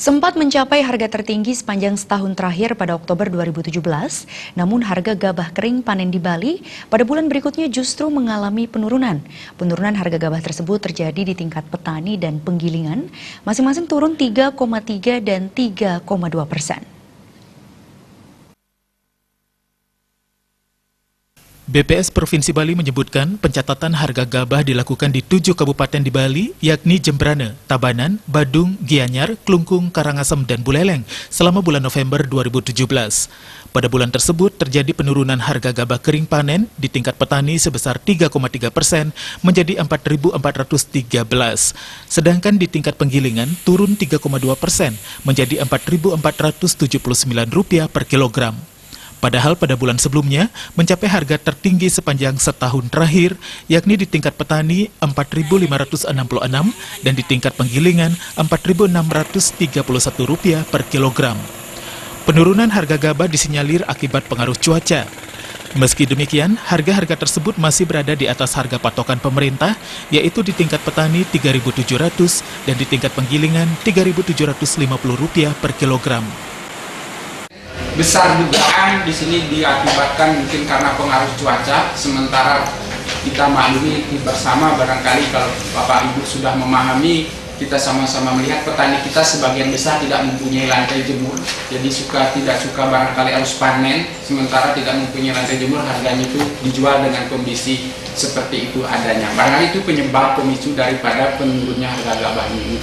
Sempat mencapai harga tertinggi sepanjang setahun terakhir pada Oktober 2017, namun harga gabah kering panen di Bali pada bulan berikutnya justru mengalami penurunan. Penurunan harga gabah tersebut terjadi di tingkat petani dan penggilingan, masing-masing turun 3,3 dan 3,2%. BPS Provinsi Bali menyebutkan pencatatan harga gabah dilakukan di 7 kabupaten di Bali, yakni Jembrana, Tabanan, Badung, Gianyar, Klungkung, Karangasem, dan Buleleng selama bulan November 2017. Pada bulan tersebut terjadi penurunan harga gabah kering panen di tingkat petani sebesar 3,3% menjadi 4.413. Sedangkan di tingkat penggilingan turun 3,2% menjadi Rp4.479 per kilogram. Padahal pada bulan sebelumnya mencapai harga tertinggi sepanjang setahun terakhir, yakni di tingkat petani Rp4.566 dan di tingkat penggilingan Rp4.631 per kilogram. Penurunan harga gabah disinyalir akibat pengaruh cuaca. Meski demikian, harga-harga tersebut masih berada di atas harga patokan pemerintah, yaitu di tingkat petani Rp3.700 dan di tingkat penggilingan Rp3.750 per kilogram. Besar dugaan di sini diakibatkan mungkin karena pengaruh cuaca, sementara kita maklumi bersama barangkali kalau Bapak Ibu sudah memahami, kita sama-sama melihat petani kita sebagian besar tidak mempunyai lantai jemur, jadi tidak suka barangkali harus panen, sementara tidak mempunyai lantai jemur, harganya itu dijual dengan kondisi seperti itu adanya. Barangkali itu penyebab pemicu daripada penurunnya harga gabah ini.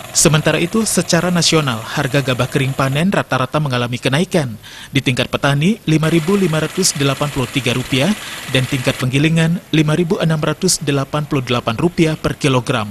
Sementara itu, secara nasional, harga gabah kering panen rata-rata mengalami kenaikan. Di tingkat petani, Rp5.583 dan tingkat penggilingan Rp5.688 per kilogram.